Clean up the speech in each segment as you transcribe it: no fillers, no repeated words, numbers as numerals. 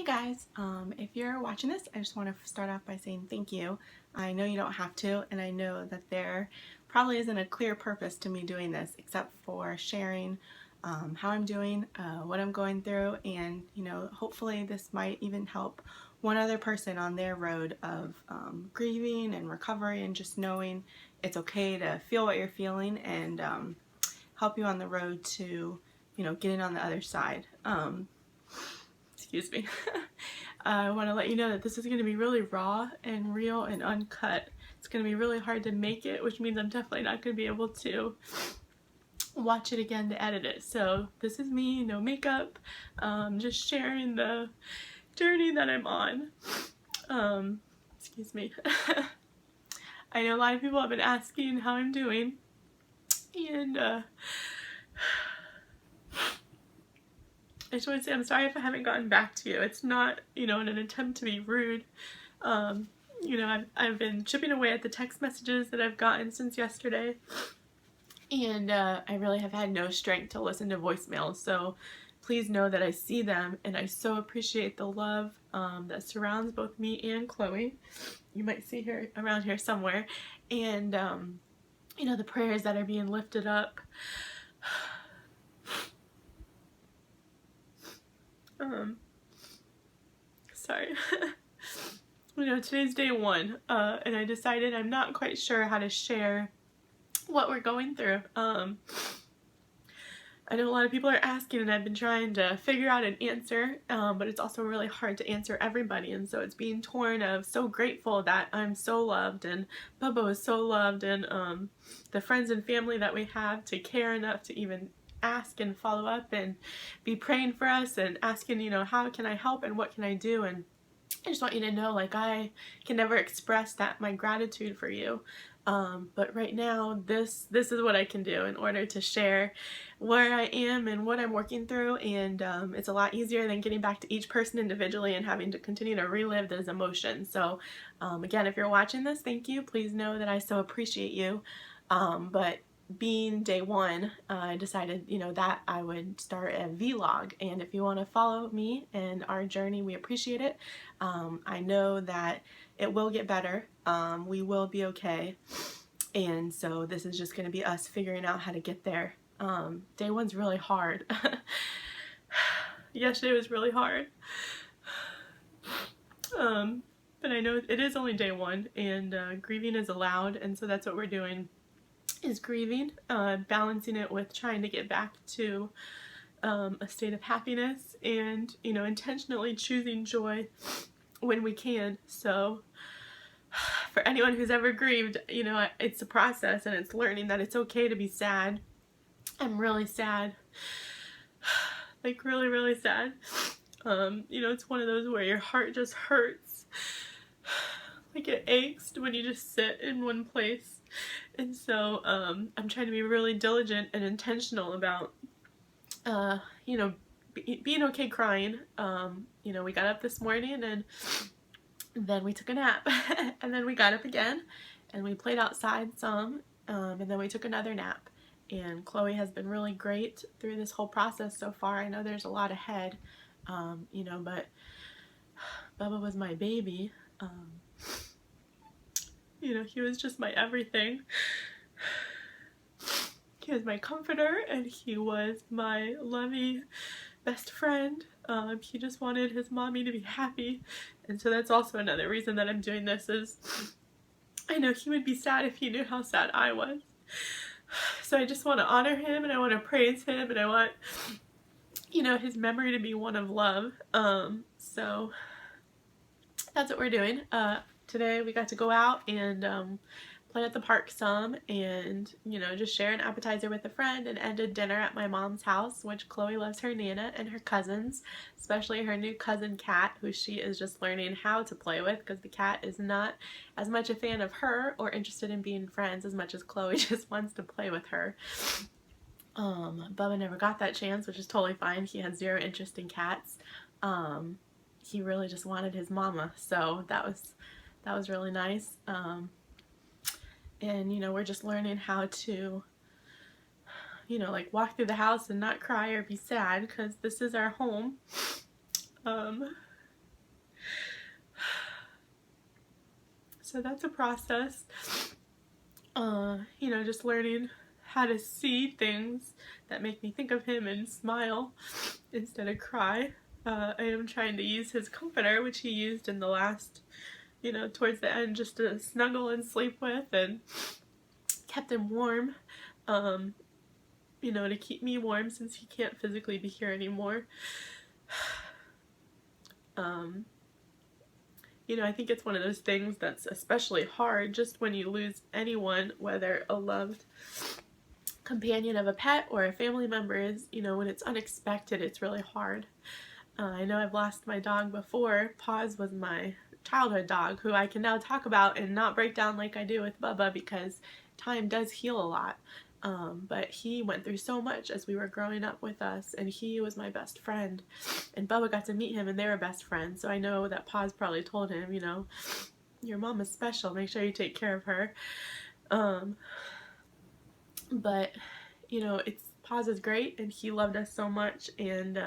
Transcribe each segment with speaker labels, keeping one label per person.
Speaker 1: Hey guys, if you're watching this, I just want to start off by saying thank you. I know you don't have to, and I know that there probably isn't a clear purpose to me doing this except for sharing how I'm doing, what I'm going through, and hopefully this might even help one other person on their road of grieving and recovery, and just knowing it's okay to feel what you're feeling, and help you on the road to getting on the other side. Excuse me. I want to let you know that this is going to be really raw and real and uncut. It's going to be really hard to make it, which means I'm definitely not going to be able to watch it again to edit it. So this is me, no makeup, just sharing the journey that I'm on. Excuse me. I know a lot of people have been asking how I'm doing, and I just want to say I'm sorry if I haven't gotten back to you. It's not, in an attempt to be rude. I've been chipping away at the text messages that I've gotten since yesterday, and I really have had no strength to listen to voicemails. So please know that I see them, and I so appreciate the love that surrounds both me and Chloe. You might see her around here somewhere, and the prayers that are being lifted up. Sorry. Today's day one, and I decided I'm not quite sure how to share what we're going through. I know a lot of people are asking, and I've been trying to figure out an answer, but it's also really hard to answer everybody, and so it's being torn of so grateful that I'm so loved, and Bubba is so loved, and the friends and family that we have to care enough to even ask and follow up and be praying for us and asking, how can I help and what can I do. And I just want you to know, I can never express my gratitude for you. But right now, this is what I can do in order to share where I am and what I'm working through. And it's a lot easier than getting back to each person individually and having to continue to relive those emotions. So again, if you're watching this, thank you. Please know that I so appreciate you. But being day one, I decided, that I would start a vlog, and if you want to follow me and our journey, we appreciate it. I know that it will get better. We will be okay, and so this is just going to be us figuring out how to get there. Day one's really hard. Yesterday was really hard. But I know it is only day one, and grieving is allowed, and so that's what we're doing. Is grieving, balancing it with trying to get back to a state of happiness, and intentionally choosing joy when we can. So for anyone who's ever grieved, it's a process, and it's learning that it's okay to be sad. I'm really sad, like really, really sad. It's one of those where your heart just hurts, like it aches when you just sit in one place. And so I'm trying to be really diligent and intentional about being okay crying. We got up this morning, and then we took a nap, and then we got up again, and we played outside some, and then we took another nap. And Chloe has been really great through this whole process so far. I know there's a lot ahead, but Bubba was my baby. He was just my everything. He was my comforter, and he was my loving best friend. He just wanted his mommy to be happy, and so that's also another reason that I'm doing this. Is I know he would be sad if he knew how sad I was. So I just want to honor him, and I want to praise him, and I want his memory to be one of love. So that's what we're doing. Today we got to go out and play at the park some, and just share an appetizer with a friend, and ended dinner at my mom's house, which Chloe loves her Nana and her cousins, especially her new cousin Kat, who she is just learning how to play with, because the cat is not as much a fan of her or interested in being friends as much as Chloe just wants to play with her. Bubba never got that chance, which is totally fine. He had zero interest in cats. He really just wanted his mama, so that was really nice. And we're just learning how to walk through the house and not cry or be sad, because this is our home. So that's a process. You know, just learning how to see things that make me think of him and smile instead of cry. I am trying to use his comforter, which he used in the last, you know, towards the end, just to snuggle and sleep with, and kept him warm, you know, to keep me warm since he can't physically be here anymore. You know, I think it's one of those things that's especially hard just when you lose anyone, whether a loved companion of a pet or a family member is, you know, when it's unexpected, it's really hard. I know I've lost my dog before. Paws was my childhood dog, who I can now talk about and not break down like I do with Bubba, because time does heal a lot. But he went through so much as we were growing up with us, and he was my best friend. And Bubba got to meet him, and they were best friends. So I know that Paws probably told him, you know, your mom is special. Make sure you take care of her. But, you know, Paws is great, and he loved us so much, and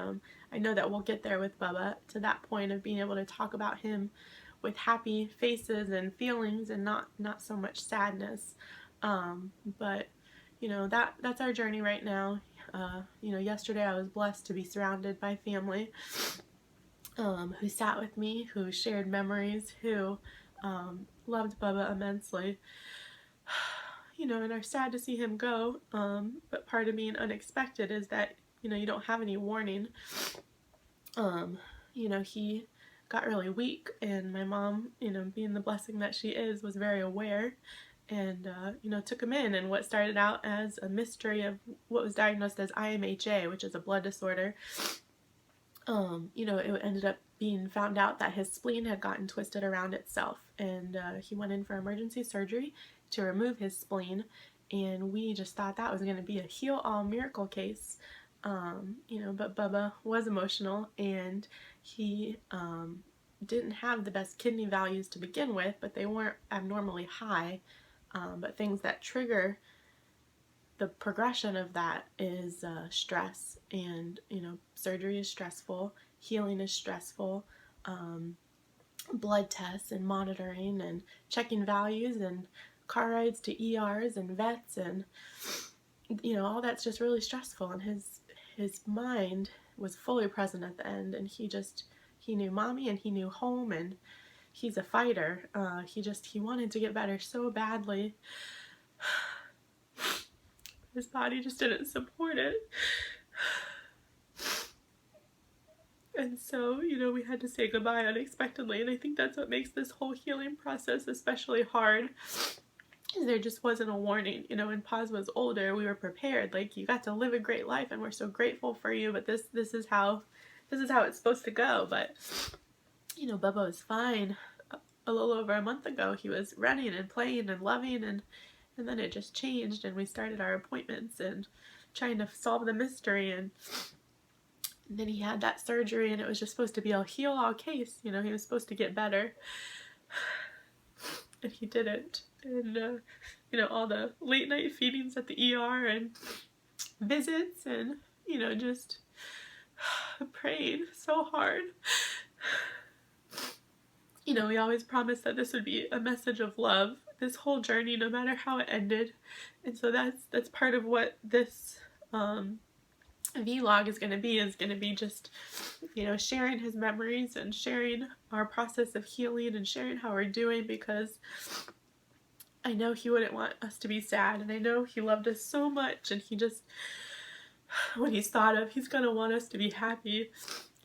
Speaker 1: I know that we'll get there with Bubba, to that point of being able to talk about him with happy faces and feelings, and not so much sadness. But you know, that's our journey right now. You know, yesterday I was blessed to be surrounded by family who sat with me, who shared memories, who loved Bubba immensely. You know, and are sad to see him go, but part of being unexpected is that, you know, you don't have any warning. You know, he got really weak, and my mom, you know, being the blessing that she is, was very aware, and, you know, took him in, and what started out as a mystery of what was diagnosed as IMHA, which is a blood disorder, you know, it ended up being found out that his spleen had gotten twisted around itself, and he went in for emergency surgery to remove his spleen, and we just thought that was going to be a heal-all miracle case. You know, but Bubba was emotional, and he didn't have the best kidney values to begin with, but they weren't abnormally high. But things that trigger the progression of that is stress, and, you know, surgery is stressful, healing is stressful, blood tests and monitoring and checking values and car rides to ERs and vets, and, you know, all that's just really stressful, and his mind was fully present at the end, and he knew mommy, and he knew home, and he's a fighter. He wanted to get better so badly. His body just didn't support it. And so, you know, we had to say goodbye unexpectedly, and I think that's what makes this whole healing process especially hard. There just wasn't a warning. You know, when Paz was older, we were prepared. Like, you got to live a great life, and we're so grateful for you, but this is how it's supposed to go. But, you know, Bubba was fine. A little over a month ago, he was running and playing and loving, and then it just changed, and we started our appointments and trying to solve the mystery, and then he had that surgery, and it was just supposed to be a heal-all case. You know, he was supposed to get better, and he didn't. And, you know, all the late night feedings at the ER and visits, and, you know, just praying so hard. You know, we always promised that this would be a message of love, this whole journey, no matter how it ended. And so that's part of what this vlog is going to be just, you know, sharing his memories and sharing our process of healing and sharing how we're doing, because I know he wouldn't want us to be sad, and I know he loved us so much, and he just, when he's thought of, he's going to want us to be happy.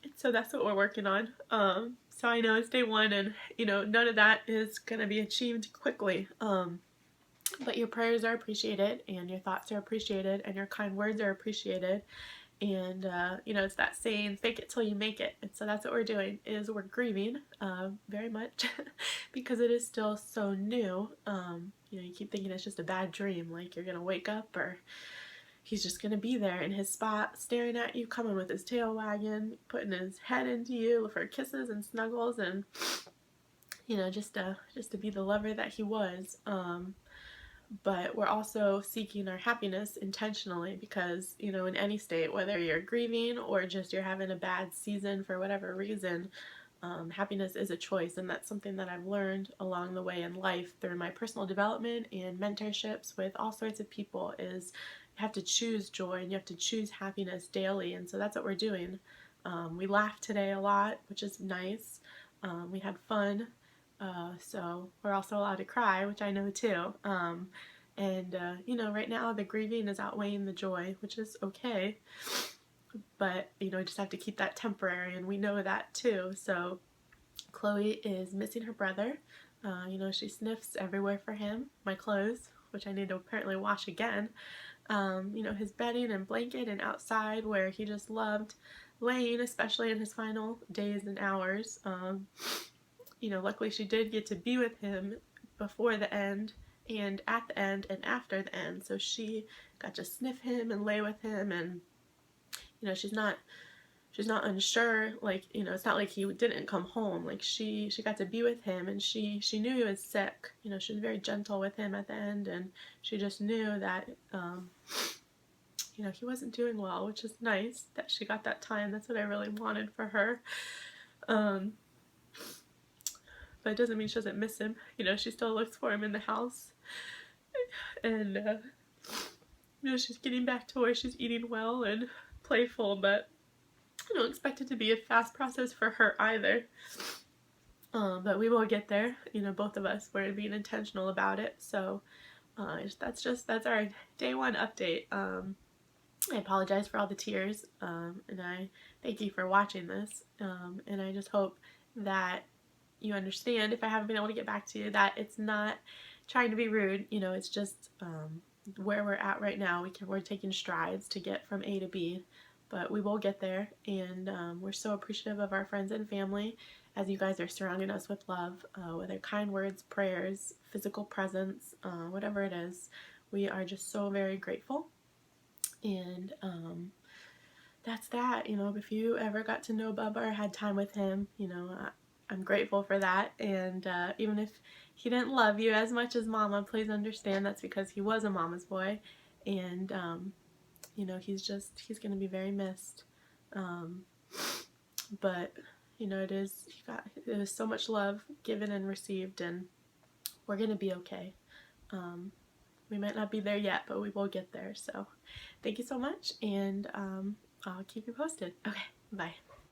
Speaker 1: And so that's what we're working on. So I know it's day one, and, you know, none of that is going to be achieved quickly. But your prayers are appreciated, and your thoughts are appreciated, and your kind words are appreciated. And, you know, it's that saying, fake it till you make it. And so that's what we're doing, is we're grieving very much because it is still so new. You know, you keep thinking it's just a bad dream, like you're going to wake up, or he's just going to be there in his spot, staring at you, coming with his tail wagging, putting his head into you for kisses and snuggles, and, you know, just to be the lover that he was. But we're also seeking our happiness intentionally, because, you know, in any state, whether you're grieving or just you're having a bad season for whatever reason, Happiness is a choice, and that's something that I've learned along the way in life through my personal development and mentorships with all sorts of people is you have to choose joy and you have to choose happiness daily, and so that's what we're doing. We laughed today a lot, which is nice. We had fun, so we're also allowed to cry, which I know too. You know, right now the grieving is outweighing the joy, which is okay. But, you know, I just have to keep that temporary, and we know that too. So Chloe is missing her brother. You know, she sniffs everywhere for him. My clothes, which I need to apparently wash again. You know, his bedding and blanket and outside where he just loved laying, especially in his final days and hours. You know, luckily she did get to be with him before the end and at the end and after the end. So she got to sniff him and lay with him, and you know, she's not unsure, like, you know, it's not like he didn't come home. Like she got to be with him, and she knew he was sick. You know, she was very gentle with him at the end, and she just knew that you know, he wasn't doing well, which is nice that she got that time. That's what I really wanted for her. But it doesn't mean she doesn't miss him. You know, she still looks for him in the house, and you know, she's getting back to where she's eating well and playful, but I don't expect it to be a fast process for her either. But we will get there. You know, both of us, we're being intentional about it. So that's our day one update. I apologize for all the tears, and I thank you for watching this. And I just hope that you understand, if I haven't been able to get back to you, that it's not trying to be rude. You know, it's just where we're at right now. We're taking strides to get from A to B, but we will get there. And we're so appreciative of our friends and family as you guys are surrounding us with love, whether kind words, prayers, physical presence, whatever it is. We are just so very grateful. And that's that. You know, if you ever got to know Bubba or had time with him, you know, I'm grateful for that. And even if he didn't love you as much as Mama, please understand that's because he was a mama's boy. And you know, he's going to be very missed. But you know, it was so much love given and received, and we're going to be okay. We might not be there yet, but we will get there. So thank you so much, and I'll keep you posted. Okay, bye.